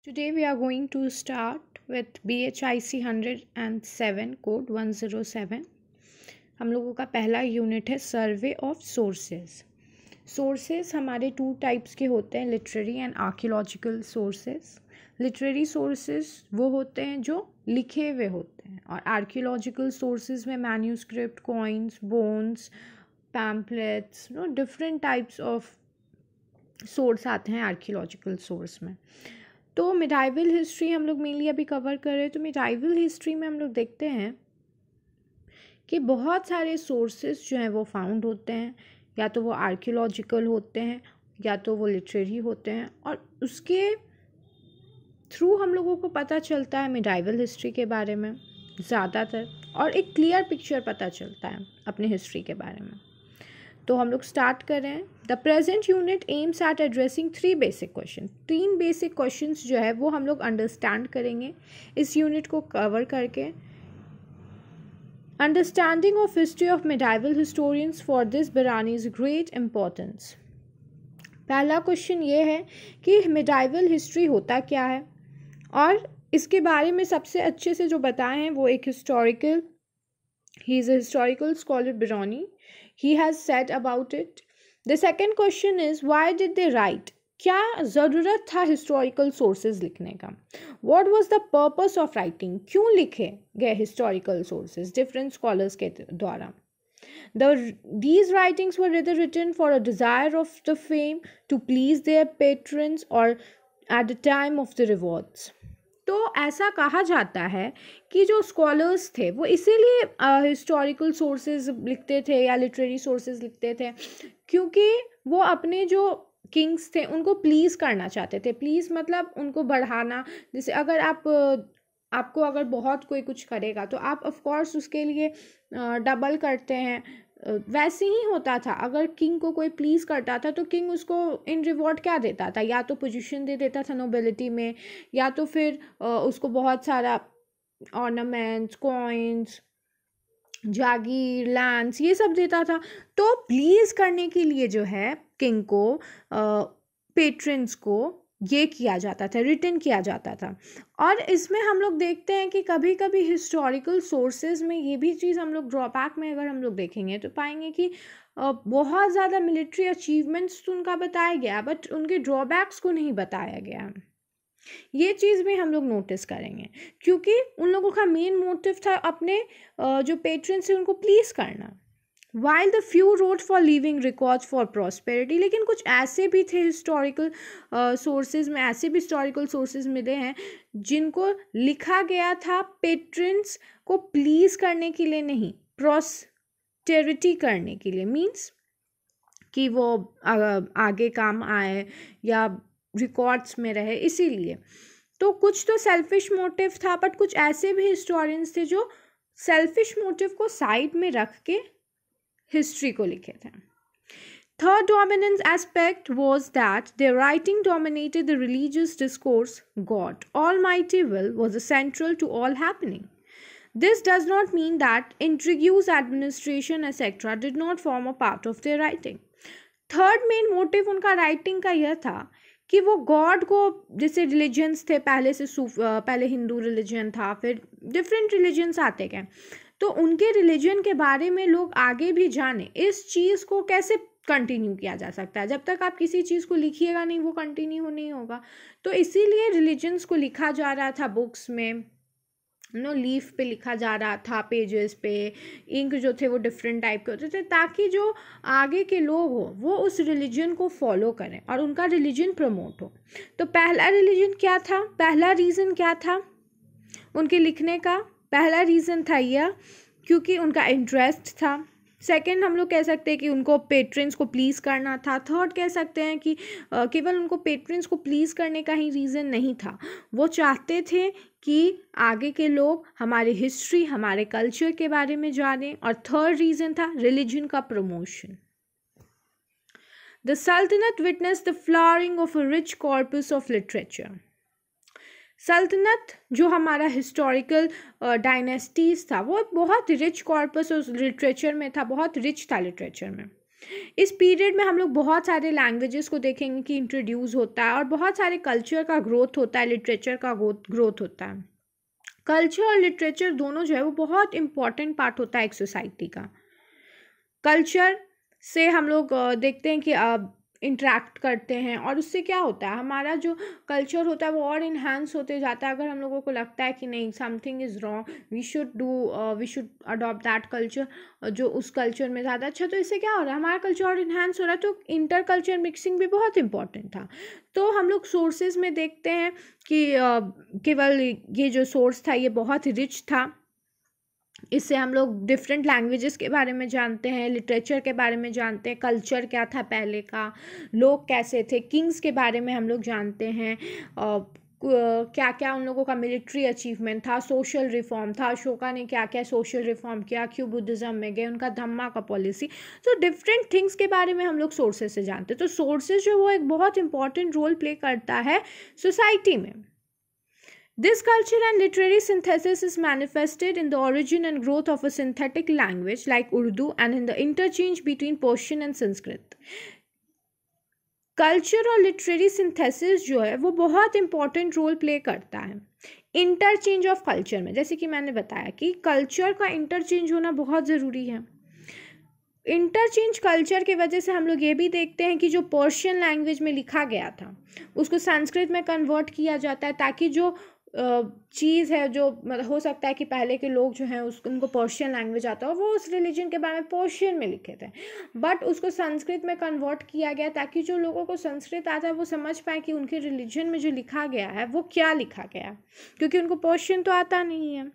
Today we are going to start with BHIC 107 code 107। हम लोगों का पहला यूनिट है सर्वे ऑफ सोर्सेज। सोर्सेज हमारे टू टाइप्स के होते हैं, literary and archaeological sources. Literary sources वो होते हैं जो लिखे हुए होते हैं, और आर्कियोलॉजिकल सोर्सेज में manuscript, coins, bones, pamphlets, different types of source आते हैं आर्कियोलॉजिकल सोर्स में। तो मिडाइवल हिस्ट्री हम लोग मेनली अभी कवर कर रहे हैं। तो मिडाइवल हिस्ट्री में हम लोग देखते हैं कि बहुत सारे सोर्सेज जो हैं वो फाउंड होते हैं, या तो वो आर्कियोलॉजिकल होते हैं या तो वो लिटरेरी होते हैं, और उसके थ्रू हम लोगों को पता चलता है मिडाइवल हिस्ट्री के बारे में ज़्यादातर, और एक क्लियर पिक्चर पता चलता है अपने हिस्ट्री के बारे में। तो हम लोग स्टार्ट कर रहे हैं। The present unit aims at addressing 3 basic question. 3 basic questions जो है वो हम लोग अंडरस्टैंड करेंगे इस यूनिट को कवर करके। Understanding of history of medieval historians for this Barani is great importance. पहला क्वेश्चन ये है कि मिडाइवल हिस्ट्री होता क्या है, और इसके बारे में सबसे अच्छे से जो बताए हैं वो एक historical, he is a historical scholar Birani, he has said about it. The second question is why did they write? क्या ज़रूरत था हिस्टोरिकल सोर्सेज लिखने का? What was the purpose of writing? क्यों लिखे गए हिस्टोरिकल सोर्सेज डिफरेंट स्कॉलर्स के द्वारा? These writings were either written for a desire of the fame, to please their patrons, or at the time of the rewards. तो ऐसा कहा जाता है कि जो स्कॉलर्स थे वो इसीलिए हिस्टोरिकल सोर्सेज लिखते थे या लिटरेरी सोर्सेज लिखते थे क्योंकि वो अपने जो किंग्स थे उनको प्लीज़ करना चाहते थे। प्लीज़ मतलब उनको बढ़ाना। जैसे अगर आपको अगर बहुत कोई कुछ करेगा तो आप ऑफ कोर्स उसके लिए डबल करते हैं। वैसे ही होता था, अगर किंग को कोई प्लीज़ करता था तो किंग उसको इन रिवॉर्ड क्या देता था? या तो पोजीशन दे देता था नोबिलिटी में, या तो फिर उसको बहुत सारा ऑर्नामेंट्स, कॉइन्स, जागीर, लैंड्स, ये सब देता था। तो प्लीज़ करने के लिए जो है किंग को, पेट्रन्स को ये किया जाता था, रिटर्न किया जाता था। और इसमें हम लोग देखते हैं कि कभी कभी हिस्टोरिकल सोर्सेज में ये भी चीज़ हम लोग ड्रॉबैक में अगर हम लोग देखेंगे तो पाएंगे कि बहुत ज़्यादा मिलिट्री अचीवमेंट्स तो उनका बताया गया, बट उनके ड्रॉबैक्स को नहीं बताया गया। ये चीज़ भी हम लोग नोटिस करेंगे क्योंकि उन लोगों का मेन मोटिव था अपने जो पेट्रन्स थे उनको प्लीज़ करना। While the few wrote for leaving records for prosperity, लेकिन कुछ ऐसे भी थे हिस्टोरिकल सोर्सेज में, ऐसे भी हिस्टोरिकल सोर्सेज मिले हैं जिनको लिखा गया था पेट्रन्स को प्लीज़ करने के लिए नहीं, प्रॉस्पेरिटी करने के लिए। मीन्स कि वो आगे काम आए या रिकॉर्ड्स में रहे, इसीलिए। तो कुछ तो सेल्फिश मोटिव था, बट कुछ ऐसे भी हिस्टोरियंस थे जो सेल्फिश मोटिव को साइड में रख के हिस्ट्री को लिखे थे। Third dominant aspect was that their writing dominated the religious discourse. God, Almighty will, was central to all happening. This does not mean that intrigues, administration, etc. did not form a part of their writing. Third main motive उनका writing का यह था कि वो God को, जैसे religions थे पहले से, पहले हिंदू रिलीजन था, फिर डिफरेंट रिलीजन्स आते गए, तो उनके रिलीजन के बारे में लोग आगे भी जाने। इस चीज़ को कैसे कंटिन्यू किया जा सकता है? जब तक आप किसी चीज़ को लिखिएगा नहीं वो कंटिन्यू नहीं होगा। तो इसीलिए रिलीजन्स को लिखा जा रहा था बुक्स में, लीफ पे लिखा जा रहा था, पेजेस पे। इंक जो थे वो डिफरेंट टाइप के होते थे ताकि जो आगे के लोग हो वो उस रिलीजन को फॉलो करें और उनका रिलीजन प्रमोट हो। तो पहला रिलीजन क्या था, पहला रीज़न क्या था उनके लिखने का? पहला रीज़न था यह क्योंकि उनका इंटरेस्ट था। सेकंड हम लोग कह सकते हैं कि उनको पेट्रन्स को प्लीज़ करना था। थर्ड कह सकते हैं कि केवल उनको पेट्रन्स को प्लीज़ करने का ही रीज़न नहीं था, वो चाहते थे कि आगे के लोग हमारे हिस्ट्री, हमारे कल्चर के बारे में जानें। और थर्ड रीज़न था रिलीजन का प्रमोशन। द सल्तनत witness the flowering of a rich corpus of literature. सल्तनत जो हमारा हिस्टोरिकल डायनेस्टीज था वो बहुत रिच कॉर्पस लिटरेचर में था, बहुत रिच था लिटरेचर में। इस पीरियड में हम लोग बहुत सारे लैंग्वेजेस को देखेंगे कि इंट्रोड्यूस होता है और बहुत सारे कल्चर का ग्रोथ होता है, लिटरेचर का ग्रोथ होता है। कल्चर और लिटरेचर दोनों जो है वो बहुत इंपॉर्टेंट पार्ट होता है एक सोसाइटी का। कल्चर से हम लोग देखते हैं कि इंटरेक्ट करते हैं और उससे क्या होता है, हमारा जो कल्चर होता है वो और इन्हांस होते जाता है। अगर हम लोगों को लगता है कि नहीं something is wrong, we should adopt that culture, जो उस कल्चर में ज़्यादा अच्छा, तो इससे क्या हो रहा है, हमारा कल्चर और इन्हांस हो रहा है। तो इंटर कल्चर मिक्सिंग भी बहुत इंपॉर्टेंट था। तो हम लोग सोर्सेज में देखते हैं कि केवल ये जो सोर्स था ये बहुत रिच था। इससे हम लोग डिफरेंट लैंग्वेजेस के बारे में जानते हैं, लिटरेचर के बारे में जानते हैं, कल्चर क्या था पहले का, लोग कैसे थे, किंग्स के बारे में हम लोग जानते हैं, क्या क्या उन लोगों का मिलिट्री अचीवमेंट था, सोशल रिफॉर्म था, अशोका ने क्या क्या सोशल रिफॉर्म किया, क्यों बुद्धिज़्म में गए, उनका धम्मा का पॉलिसी। तो डिफरेंट थिंग्स के बारे में हम लोग सोर्सेज से जानते हैं। तो सोर्सेज जो वो एक बहुत इंपॉर्टेंट रोल प्ले करता है सोसाइटी में। This culture and literary synthesis is manifested in the origin and growth of a synthetic language like Urdu and in the interchange between Persian and Sanskrit. Culture और literary synthesis जो है वो बहुत important role play करता है interchange of culture में। जैसे कि मैंने बताया कि कल्चर का इंटरचेंज होना बहुत ज़रूरी है। इंटरचेंज कल्चर की वजह से हम लोग ये भी देखते हैं कि जो पर्शियन लैंग्वेज में लिखा गया था उसको संस्कृत में कन्वर्ट किया जाता है, ताकि जो चीज़ है, जो मतलब हो सकता है कि पहले के लोग जो हैं उनको पर्शियन लैंग्वेज आता हो, वो उस रिलीजन के बारे में पर्शियन में लिखे थे, बट उसको संस्कृत में कन्वर्ट किया गया ताकि जो लोगों को संस्कृत आता है वो समझ पाए कि उनके रिलीजन में जो लिखा गया है वो क्या लिखा गया है, क्योंकि उनको पर्शियन तो आता नहीं है।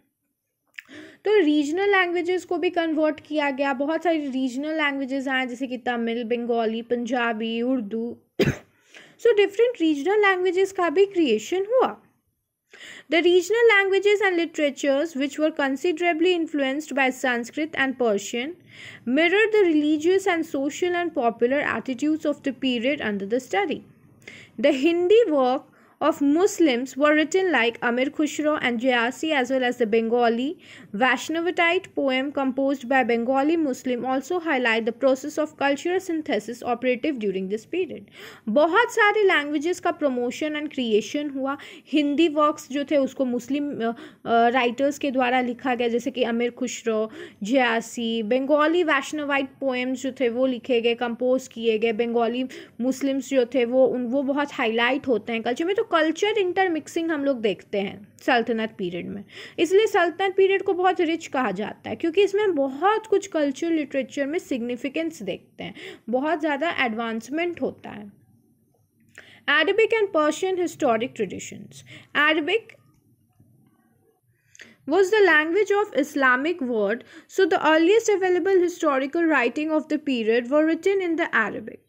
तो रीजनल लैंग्वेजेस को भी कन्वर्ट किया गया, बहुत सारी रीजनल लैंग्वेजेस आए जैसे कि Tamil, Bengali, Punjabi, Urdu. So different regional languages का भी क्रिएशन हुआ। The regional languages and literatures, which were considerably influenced by Sanskrit and Persian, mirrored the religious and social and popular attitudes of the period under the study. The Hindi work of Muslims were written like Amir Khusro and Jayasi, as well as the Bengali Vaishnavite poem composed by Bengali Muslim also highlight the process of cultural synthesis operative during this period. बहुत सारे languages का promotion and creation हुआ। Hindi works जो थे उसको मुस्लिम writers के द्वारा लिखा गया, जैसे कि अमीर खुसरो, जयासी। बंगाली वैष्णवाइट पोएम्स जो थे वो लिखे गए, कंपोज किए गए। बंगाली मुस्लिम्स जो थे वो बहुत हाईलाइट होते हैं कल्चर में। तो कल्चर इंटरमिक्सिंग हम लोग देखते हैं सल्तनत पीरियड में, इसलिए सल्तनत पीरियड को बहुत रिच कहा जाता है, क्योंकि इसमें बहुत कुछ कल्चर लिटरेचर में सिग्निफिकेंस देखते हैं, बहुत ज़्यादा एडवांसमेंट होता है। Arabic and Persian historic traditions. Arabic was the language of Islamic world, so the earliest available historical writing of the period were written in the Arabic.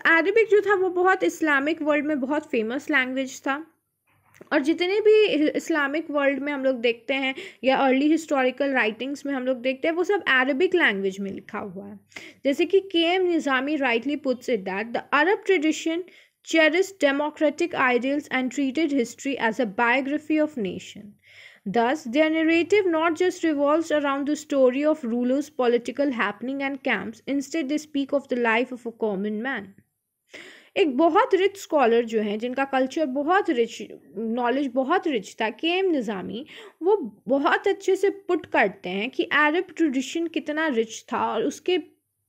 Arabic जो था वो बहुत इस्लामिक वर्ल्ड में बहुत फेमस लैंग्वेज था, और जितने भी इस्लामिक वर्ल्ड में हम लोग देखते हैं या अर्ली हिस्टोरिकल राइटिंग्स में हम लोग देखते हैं वो सब अरबिक लैंग्वेज में लिखा हुआ है। जैसे कि KM. Nizami rightly puts it that the Arab tradition cherished democratic ideals and treated history as a biography of nation. Thus, their narrative not just revolves around the story of rulers, political happening and camps. Instead, they speak of the life of a common man. एक बहुत rich scholar जो हैं जिनका culture बहुत rich, knowledge बहुत rich था, KM. निज़ामी, वो बहुत अच्छे से पुट करते हैं कि अरब ट्रेडिशन कितना रिच था और उसके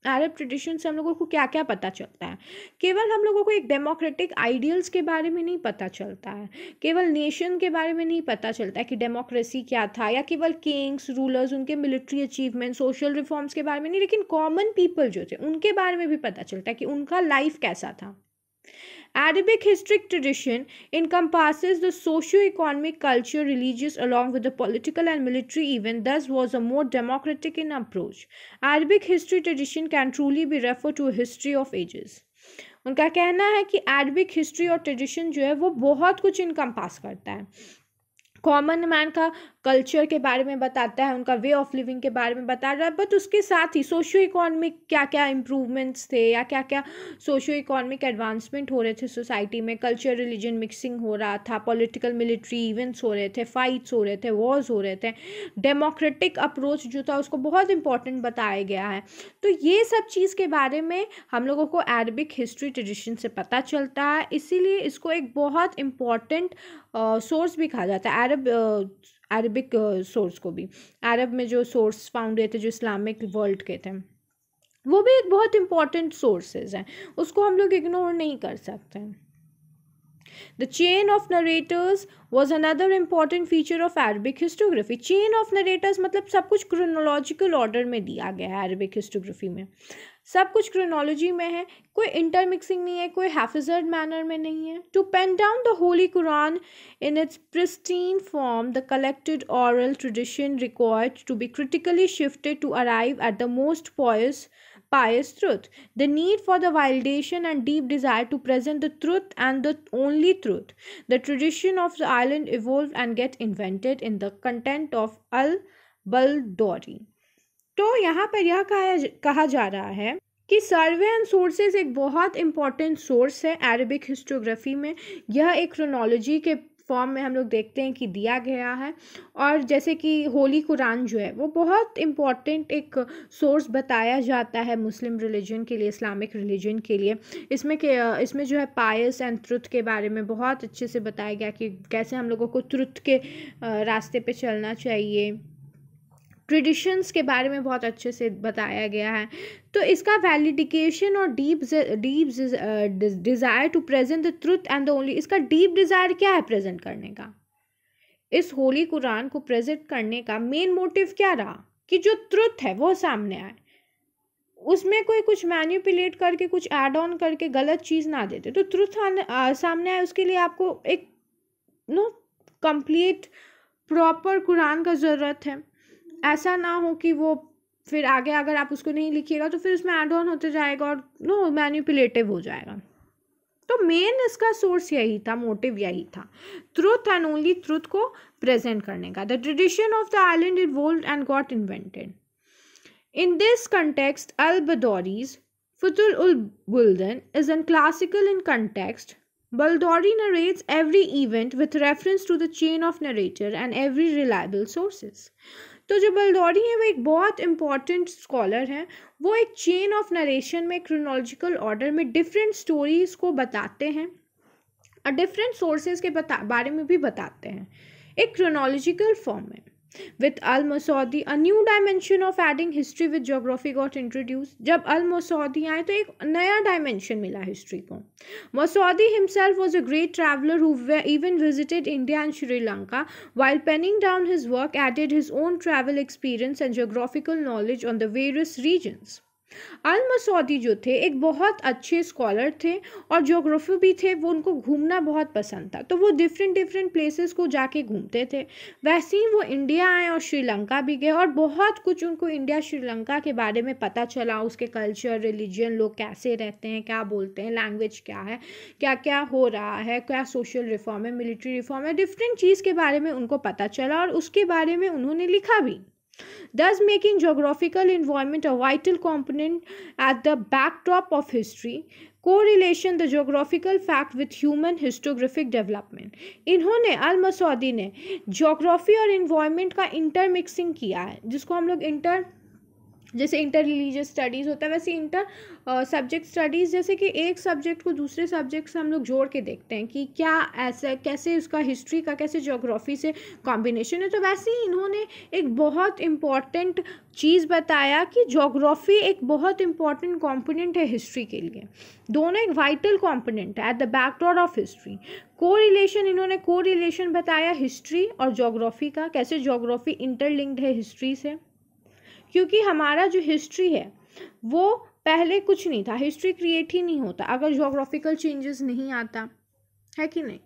अरब ट्रेडिशन से हम लोगों को क्या क्या पता चलता है। केवल हम लोगों को एक डेमोक्रेटिक आइडियल्स के बारे में नहीं पता चलता है, केवल नेशन के बारे में नहीं पता चलता है कि डेमोक्रेसी क्या था, या केवल किंग्स, रूलर्स, उनके मिलिट्री अचीवमेंट, सोशल रिफॉर्म्स के बारे में नहीं, लेकिन कॉमन पीपल जो थे उनके बारे में भी पता चलता है कि उनका लाइफ कैसा था। Arabic historic tradition encompasses the socio-economic, culture, religious, along with the political and military event, thus was a more democratic in approach. Arabic history tradition can truly be referred to a history of ages. उनका कहना है कि Arabic history और tradition जो है वो बहुत कुछ इनकम्पास करता है। कॉमन मैन का कल्चर के बारे में बताता है, उनका वे ऑफ लिविंग के बारे में बता रहा है, बट उसके साथ ही सोशियो इकोनॉमिक क्या क्या इम्प्रूवमेंट्स थे या क्या क्या सोशियो इकोनॉमिक एडवांसमेंट हो रहे थे सोसाइटी में, कल्चर रिलीजन मिक्सिंग हो रहा था, पॉलिटिकल मिलिट्री इवेंट्स हो रहे थे, फाइट्स हो रहे थे, वॉर्स हो रहे थे, डेमोक्रेटिक अप्रोच जो था उसको बहुत इंपॉर्टेंट बताया गया है। तो ये सब चीज़ के बारे में हम लोगों को अरबिक हिस्ट्री ट्रेडिशन से पता चलता है, इसीलिए इसको एक बहुत इम्पॉर्टेंट सोर्स भी कहा जाता है। अरबिक सोर्स को भी, अरब में जो सोर्स फाउंड हुए थे जो इस्लामिक वर्ल्ड के थे, वो भी एक बहुत इंपॉर्टेंट सोर्सेज हैं, उसको हम लोग इग्नोर नहीं कर सकते। The chain of narrators was another important feature of Arabic historiography. Chain of narrators मतलब सब कुछ chronological order में दिया गया है Arabic historiography में, सब कुछ chronology में है, कोई intermixing नहीं है, कोई haphazard manner में नहीं है। To pen down the Holy Quran in its pristine form, the collected oral tradition required to be critically shifted to arrive at the most pious truth. The need for the validation and deep desire to present the truth and the only truth. The tradition of the island evolved and get invented in the content of al-Baldori. तो यहाँ पर यह कहा जा रहा है कि survey and sources एक बहुत इंपॉर्टेंट सोर्स है अरबिक हिस्टोग्राफी में। यह एक क्रोनोलॉजी के फॉर्म में हम लोग देखते हैं कि दिया गया है, और जैसे कि होली कुरान जो है वो बहुत इम्पॉर्टेंट एक सोर्स बताया जाता है मुस्लिम रिलीजन के लिए, इस्लामिक रिलीजन के लिए। इसमें जो है पायस एंड ट्रुथ के बारे में बहुत अच्छे से बताया गया कि कैसे हम लोगों को ट्रुथ के रास्ते पे चलना चाहिए, ट्रेडिशंस के बारे में बहुत अच्छे से बताया गया है। तो इसका वैलिडिकेशन और deep desire to present the truth and the only, इसका डीप डिज़ायर क्या है प्रेजेंट करने का, इस होली कुरान को प्रेजेंट करने का मेन मोटिव क्या रहा कि जो ट्रुथ है वो सामने आए, उसमें कोई कुछ मैनिपुलेट करके कुछ ऐड ऑन करके गलत चीज़ ना देते। तो ट्रुथ सामने आए उसके लिए आपको एक कंप्लीट प्रॉपर कुरान का ज़रूरत है। ऐसा ना हो कि वो फिर आगे अगर आप उसको नहीं लिखिएगा तो फिर उसमें ऐड ऑन होते जाएगा और मैनिपुलेटिव हो जाएगा। तो मेन इसका सोर्स यही था, मोटिव यही था, ट्रुथ एंड ओनली ट्रुथ को प्रेजेंट करने का। The tradition of the island evolved and got invented. In this context अल-बदौरीज फुतुल उल बुल्दन is an classical in context. Baldori narrates every event with reference to the chain of narrator and every reliable sources. तो जो बल्दौरी है वो एक बहुत इंपॉर्टेंट स्कॉलर हैं, वो एक चेन ऑफ नरेशन में क्रोनोलॉजिकल ऑर्डर में डिफरेंट स्टोरीज को बताते हैं और डिफरेंट सोर्सेज के बारे में भी बताते हैं एक क्रोनोलॉजिकल फॉर्म में। With al-Masaudi, a new dimension of adding history with geography got introduced. जब al-Masaudi आए तो एक नया dimension मिला हिस्ट्री को। Masaudi himself was a great traveler who even visited India and Sri Lanka. While penning down his work, added his own travel experience and geographical knowledge on the various regions. अल-मसूदी जो थे एक बहुत अच्छे scholar थे और geography भी थे, वो उनको घूमना बहुत पसंद था, तो वो डिफरेंट प्लेसेस को जाके घूमते थे। वैसे ही वो इंडिया आए और श्रीलंका भी गए और बहुत कुछ उनको इंडिया श्रीलंका के बारे में पता चला, उसके कल्चर, रिलीजन, लोग कैसे रहते हैं, क्या बोलते हैं, लैंग्वेज क्या है, क्या क्या हो रहा है, क्या सोशल रिफॉर्म है, मिलिट्री रिफॉर्म है, डिफरेंट चीज़ के बारे में उनको पता चला और उसके बारे में उन्होंने लिखा भी, thus making geographical environment a vital component at the backdrop of history. Correlation the geographical fact with human historiographic development. इन्होंने अल-मसूदी ने जोग्राफी और इन्वायरमेंट का इंटरमिक्सिंग किया है, जिसको हम लोग जैसे इंटर रिलीजियस स्टडीज़ होता है वैसे इंटर सब्जेक्ट स्टडीज़, जैसे कि एक सब्जेक्ट को दूसरे सब्जेक्ट से हम लोग जोड़ के देखते हैं कि क्या ऐसा कैसे उसका हिस्ट्री का कैसे ज्योग्राफी से कॉम्बिनेशन है। तो वैसे ही इन्होंने एक बहुत इम्पॉर्टेंट चीज़ बताया कि ज्योग्राफी एक बहुत इम्पॉर्टेंट कॉम्पोनेंट है हिस्ट्री के लिए, दोनों एक वाइटल कॉम्पोनेंट है at the backdrop of history. इन्होंने को रिलेशन बताया हिस्ट्री और ज्योग्राफी का, कैसे ज्योग्राफी इंटरलिंक्ड है हिस्ट्री से, क्योंकि हमारा जो हिस्ट्री है वो पहले कुछ नहीं था, हिस्ट्री क्रिएट ही नहीं होता अगर ज्योग्राफिकल चेंजेस नहीं आता है कि नहीं।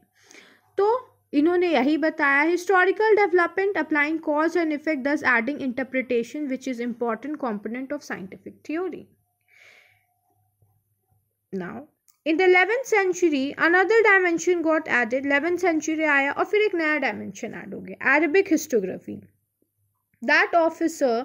तो इन्होंने यही बताया, historical development applying cause and effect thus adding interpretation which is important component of scientific theory. Now in the 11th century another dimension got added. 11th century आया और फिर एक नया डायमेंशन ऐड हो गया, Arabic historiography. That officer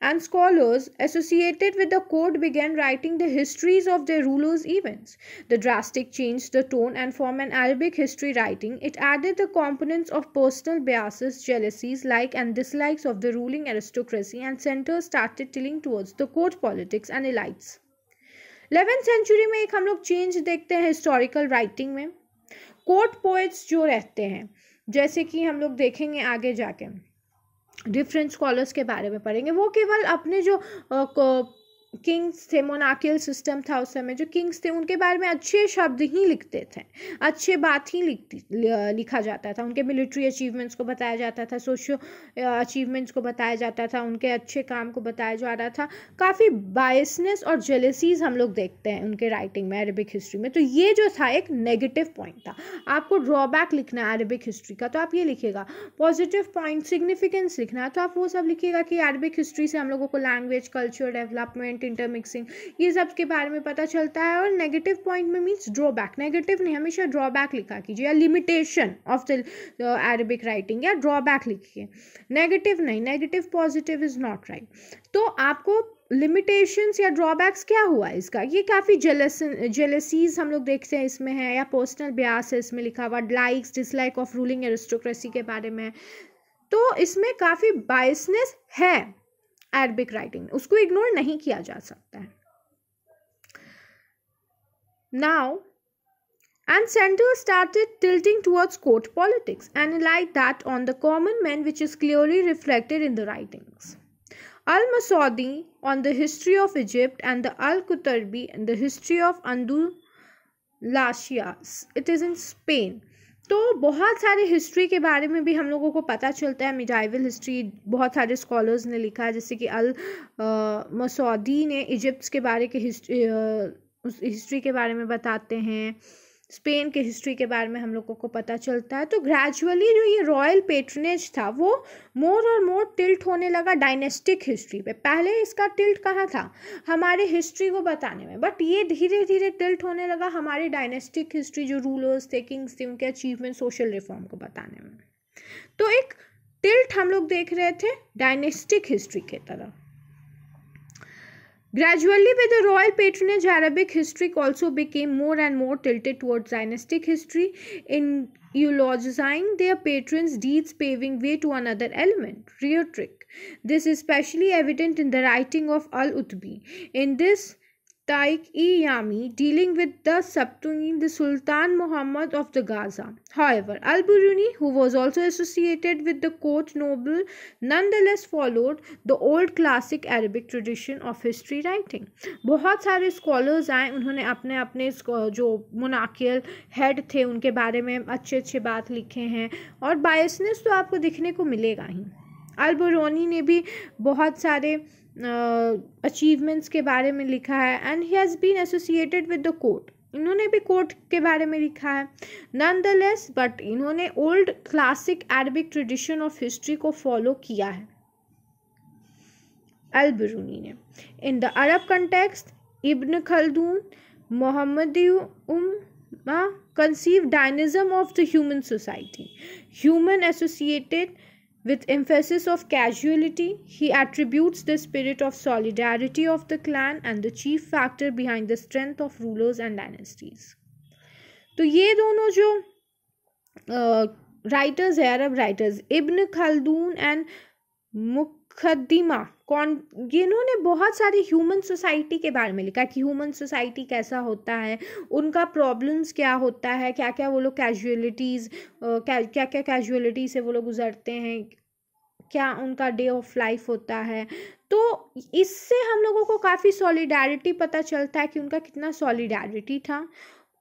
and scholars associated with the court began writing the histories of their rulers' events. The drastic changed the tone and form an Arabic history writing. It added the components of personal biases, jealousies, like and dislikes of the ruling aristocracy, and centers started tilting towards the court politics and elites. 11th century में एक हम लोग change देखते हैं historical writing में. Court poets जो रहते हैं, जैसे कि हम लोग देखेंगे आगे जाके डिफरेंट स्कॉलर्स के बारे में पढ़ेंगे, वो केवल अपने जो किंग्स थे, मोनार्कियल सिस्टम था उस समय, जो किंग्स थे उनके बारे में अच्छे शब्द ही लिखते थे, अच्छे बात ही लिखा जाता था. उनके मिलिट्री अचीवमेंट्स को बताया जाता था, सोशियो अचीवमेंट्स को बताया जाता था, उनके अच्छे काम को बताया जा रहा था. काफ़ी बायसनेस और जेलसीज हम लोग देखते हैं उनके राइटिंग में, अरबिक हिस्ट्री में. तो ये जो था एक नेगेटिव पॉइंट था. आपको ड्रॉबैक लिखना है अरबिक हिस्ट्री का तो आप ये लिखिएगा. पॉजिटिव पॉइंट, सिग्निफिकेंस लिखना है तो आप वो सब लिखिएगा कि अरबिक हिस्ट्री से हम लोगों को लैंग्वेज, कल्चर डेवलपमेंट, इंटरमिक्सिंग, ये सब के बारे में पता चलता है. और नेगेटिव पॉइंट में मीन्स ड्रॉबैक, नेगेटिव नहीं, हमेशा ड्रॉबैक लिखा कीजिए, या limitation of the Arabic writing, या ड्रॉबैक लिखिए, नेगेटिव नहीं. Negative positive is not right. तो आपको लिमिटेशंस या ड्रॉबैक्स क्या हुआ इसका, ये काफ़ी जेलसीज हम लोग देखते हैं इसमें है, या पर्सनल ब्यास है इसमें लिखा हुआ, likes dislike of ruling aristocracy के बारे में. तो इसमें काफ़ी बायसनेस है अरबिक राइटिंग, उसको इग्नोर नहीं किया जा सकता है. Now and center started tilting towards court politics and like that on the common man, which is clearly reflected in the writings. Al-Masudi on the history of Egypt and the Al-Qutarbi and the history of Andalusia. It is in Spain. तो बहुत सारे history के बारे में भी हम लोगों को पता चलता है. मिडाइवल हिस्ट्री बहुत सारे स्कॉलर्स ने लिखा है, जैसे कि अल मसौदी ने इजिप्ट के बारे के हिस्ट्री के बारे में बताते हैं. स्पेन के हिस्ट्री के बारे में हम लोगों को पता चलता है. तो ग्रेजुअली जो ये रॉयल पेट्रनेज था वो मोर और मोर टिल्ट होने लगा डायनेस्टिक हिस्ट्री पे. पहले इसका टिल्ट कहाँ था, हमारे हिस्ट्री को बताने में, बट ये धीरे धीरे टिल्ट होने लगा हमारे डायनेस्टिक हिस्ट्री, जो रूलर्स थे, किंग्स थे, उनके अचीवमेंट, सोशल रिफॉर्म को बताने में. तो एक टिल्ट हम लोग देख रहे थे डायनेस्टिक हिस्ट्री की तरफ. Gradually, with the royal patronage, Arabic history also became more and more tilted towards dynastic history, in eulogizing their patrons' deeds, paving way to another element, rhetoric. This is especially evident in the writing of Al-Utbi. In this Tariq-e-Yami, dealing with the Sabtuni, the Sultan Muhammad of the Gaza. However, Al-Biruni, who was also associated with the court noble, nonetheless followed the old classic Arabic tradition of history writing. बहुत सारे scholars आए, उन्होंने अपने अपने जो monarchial head थे उनके बारे में अच्छे अच्छे बात लिखे हैं, और बायसनेस तो आपको दिखने को मिलेगा ही. अल-बिरूनी ने भी बहुत सारे अचीवमेंट्स के बारे में लिखा है, and he has been associated with the court. इन्होंने भी कोर्ट के बारे में लिखा है. नॉनदलेस बट इन्होंने old classic Arabic tradition of history को फॉलो किया है अल-बिरूनी ने. In the Arab context, Ibn Khaldun, मोहम्मदी conceived dynamism of the human society, human associated with emphasis of casuality. He attributes the spirit of solidarity of the clan and the chief factor behind the strength of rulers and dynasties. तो ये दोनों जो writers है, अरब writers, ibn Khaldun and मुकद्दिमा, इन्होंने बहुत सारी human society के बारे में लिखा कि ह्यूमन सोसाइटी कैसा होता है, उनका प्रॉब्लम्स क्या होता है, क्या क्या वो लोग कैजुअलिटीज़, क्या क्या कैजुअलिटी से वो लोग गुजरते हैं, क्या उनका डे ऑफ लाइफ होता है. तो इससे हम लोगों को काफ़ी सॉलिडारिटी पता चलता है कि उनका कितना सॉलिडारिटी था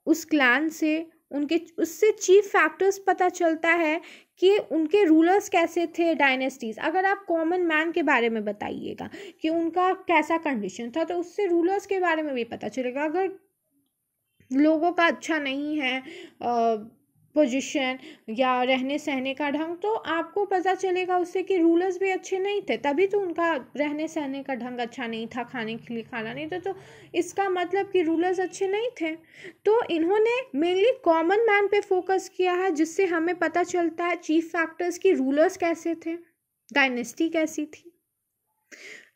उस क्लैन से. उनके उससे चीफ फैक्टर्स पता चलता है कि उनके रूलर्स कैसे थे, डायनेस्टीज़. अगर आप कॉमन मैन के बारे में बताइएगा कि उनका कैसा कंडीशन था, तो उससे रूलर्स के बारे में भी पता चलेगा. अगर लोगों का अच्छा नहीं है, पोजीशन या रहने सहने का ढंग, तो आपको पता चलेगा उससे कि रूलर्स भी अच्छे नहीं थे, तभी तो उनका रहने सहने का ढंग अच्छा नहीं था, खाने के लिए खाना नहीं था, तो इसका मतलब कि रूलर्स अच्छे नहीं थे। तो इन्होंने मेनली कॉमन मैन पे फोकस किया है, जिससे हमें पता चलता है चीफ फैक्टर्स की रूलर्स कैसे थे, डायनेस्टी कैसी थी।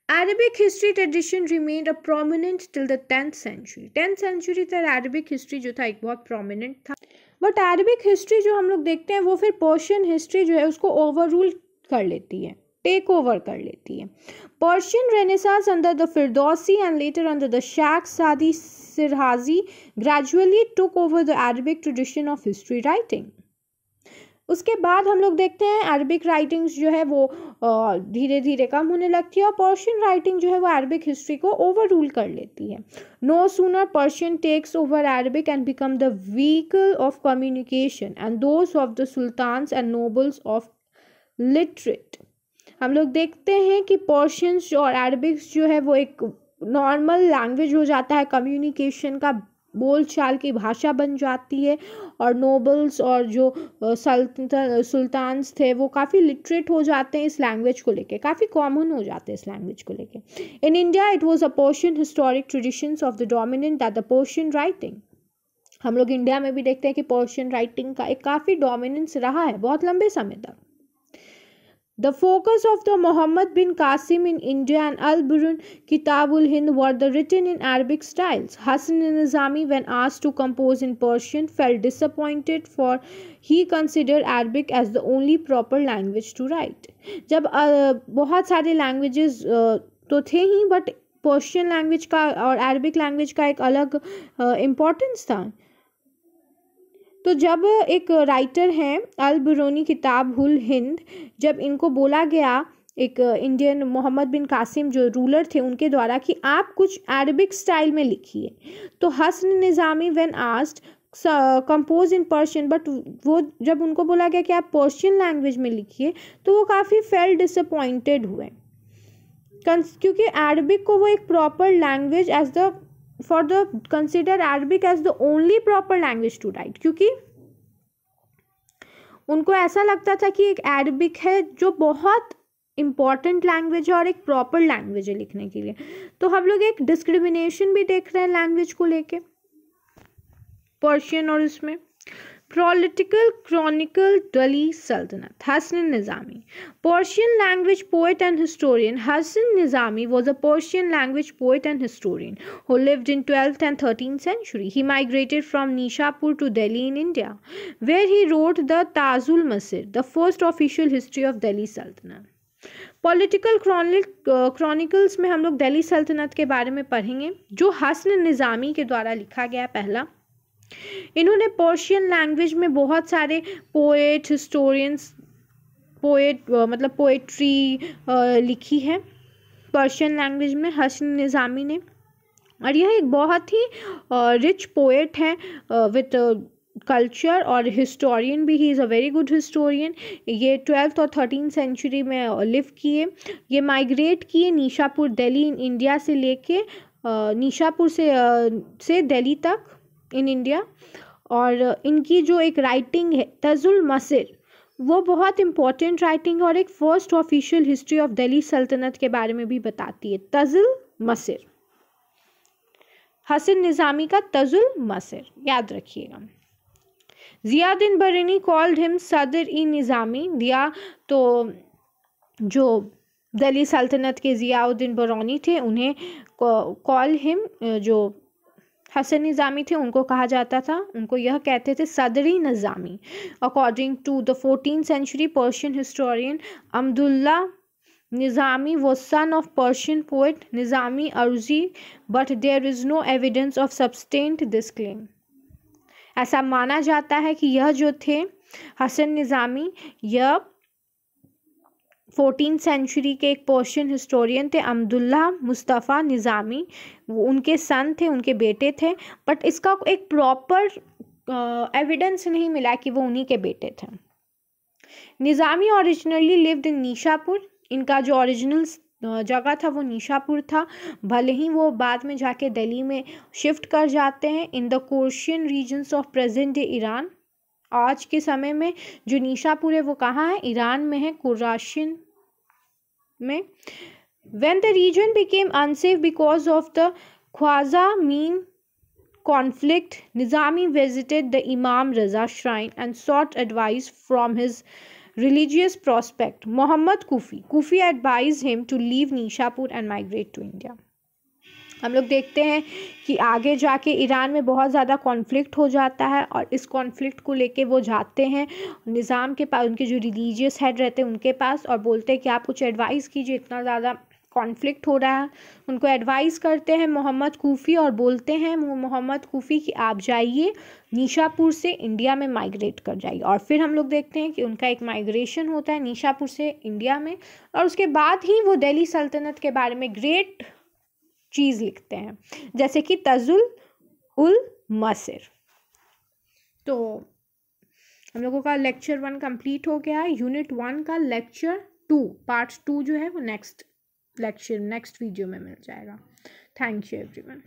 Arabic history tradition remained a prominent till the 10th century. 10th century तक Arabic history जो था एक बहुत prominent था, बट Arabic history जो हम लोग देखते हैं वो फिर Persian history जो है उसको overrule कर लेती है, टेक ओवर कर लेती है। Persian Renaissance under the Firdausi and later under the Shah Sadi Shirazi gradually took over the Arabic tradition of history writing. उसके बाद हम लोग देखते हैं अरबिक राइटिंग्स जो है वो धीरे धीरे कम होने लगती है और पर्शियन राइटिंग जो है वो अरबिक हिस्ट्री को ओवर रूल कर लेती है। No sooner Persian takes over Arabic and become the vehicle of communication and those of the sultans and nobles of literate. हम लोग देखते हैं कि पर्शियंस और अरबिक्स जो है वो एक नॉर्मल लैंग्वेज हो जाता है, कम्युनिकेशन का बोल चाल की भाषा बन जाती है, और नोबल्स और जो सुल्तान्स थे वो काफ़ी लिटरेट हो जाते हैं इस लैंग्वेज को लेके, काफ़ी कॉमन हो जाते हैं इस लैंग्वेज को लेके। In India it was a Persian historic traditions of the dominant that the Persian writing. हम लोग इंडिया में भी देखते हैं कि पर्शियन राइटिंग का एक काफ़ी डोमिनेंस रहा है बहुत लंबे समय तक। The focus of the Muhammad bin Qasim in India and Al-Burun Kitabul Hind were the written in Arabic styles. Hasan al-Nizami, when asked to compose in Persian, felt disappointed for he considered Arabic as the only proper language to write. जब बहुत सारे languages तो थे ही, but Persian language का और Arabic language का एक अलग importance था। तो जब एक राइटर हैं अल बुरूनी किताब हुल हिंद, जब इनको बोला गया एक इंडियन मोहम्मद बिन कासिम जो रूलर थे उनके द्वारा कि आप कुछ अरबिक स्टाइल में लिखिए, तो Hasan Nizami when asked compose in Persian, but वो जब उनको बोला गया कि आप पर्शियन लैंग्वेज में लिखिए तो वो काफ़ी फेल डिसअपॉइंटेड हुए, क्योंकि अरबिक को वो एक proper language as the for the consider Arabic as the only proper language to write, क्योंकि उनको ऐसा लगता था कि एक अरबिक है जो बहुत इम्पॉर्टेंट लैंग्वेज है और एक प्रॉपर लैंग्वेज है लिखने के लिए। तो हम लोग एक डिस्क्रिमिनेशन भी देख रहे हैं लैंग्वेज को लेके पर्शियन और इसमें। Political Chronicle Delhi Sultanate Hasan Nizami Persian language poet and historian Hasan Nizami was a Persian language poet and historian who lived in 12th and 13th century. He migrated from Nishapur to Delhi in India, where he wrote the Tajul Masir, the first official history of Delhi Sultanate. Political chronicles में हम लोग दिल्ली सल्तनत के बारे में पढ़ेंगे जो हसन निज़ामी के द्वारा लिखा गया पहला। इन्होंने पर्शियन लैंग्वेज में बहुत सारे पोएट हिस्टोरियंस मतलब पोएट्री लिखी है पर्शियन लैंग्वेज में हसन निज़ामी ने, और यह एक बहुत ही रिच पोएट है विथ कल्चर और हिस्टोरियन भी। He is a very good historian. ये 12th और 13th सेंचुरी में लिव किए। ये माइग्रेट किए निशापुर दिल्ली इन इंडिया से लेके निशापुर से दिल्ली तक इन इंडिया, और इनकी जो एक राइटिंग है तजुल मसिर वो बहुत इम्पोर्टेंट राइटिंग और एक first official history of Delhi सल्तनत के बारे में भी बताती है। तजुल मसिर, हसन निज़ामी का तजुल मसिर याद रखिएगा। ज़ियाउद्दीन बरनी कॉल्ड हिम सदर-ई-निज़ामी दिया, तो जो दिल्ली सल्तनत के ज़ियाउद्दीन बरनी थे उन्हें कॉल हिम, जो हसन निज़ामी थे उनको कहा जाता था, उनको यह कहते थे Sadri Nizami. According to the 14th century Persian historian Abdullah Nizami was son of Persian poet Nizami Aruzi, but there is no evidence of substantiate this claim. ऐसा माना जाता है कि यह जो थे हसन निज़ामी यह 14th सेंचुरी के एक पर्शियन हिस्टोरियन थे अब्दुल्ला मुस्तफ़ा निज़ामी, वो उनके सन थे, उनके बेटे थे, बट इसका एक प्रॉपर एविडेंस नहीं मिला कि वो उन्हीं के बेटे थे। निज़ामी ओरिजिनली लिव्ड इन निशापुर, इनका जो ओरिजिनल जगह था वो निशापुर था, भले ही वो बाद में जाके दिल्ली में शिफ्ट कर जाते हैं इन द कोर्शियन regions of present day Iran. आज के समय में जो निशापुर है वो कहाँ है? ईरान में है, खुरासान में। When the region became unsafe because of the Khwarazm conflict, Nizami visited the Imam Raza shrine and sought advice from his religious prospect Muhammad Kufi. Kufi advised him to leave Nishapur and migrate to India. हम लोग देखते हैं कि आगे जाके Iran में बहुत ज़्यादा कॉन्फ्लिक्ट हो जाता है और इस कॉन्फ्लिक्ट को लेके वो जाते हैं निज़ाम के पास, उनके जो रिलीजियस हेड रहते हैं उनके पास, और बोलते हैं कि आप कुछ एडवाइस कीजिए, इतना ज़्यादा कॉन्फ्लिक्ट हो रहा है। उनको एडवाइस करते हैं मोहम्मद कूफ़ी और बोलते हैं मोहम्मद कूफ़ी कि आप जाइए निशापुर से इंडिया में माइग्रेट कर जाइए। और फिर हम लोग देखते हैं कि उनका एक माइग्रेशन होता है निशापुर से इंडिया में, और उसके बाद ही वो दिल्ली सल्तनत के बारे में ग्रेट चीज़ लिखते हैं, जैसे कि तजुल उल मसिर। तो हम लोगों का लेक्चर 1 कंप्लीट हो गया है। यूनिट 1 का लेक्चर 2 पार्ट 2 जो है वो नेक्स्ट वीडियो में मिल जाएगा। Thank you everyone.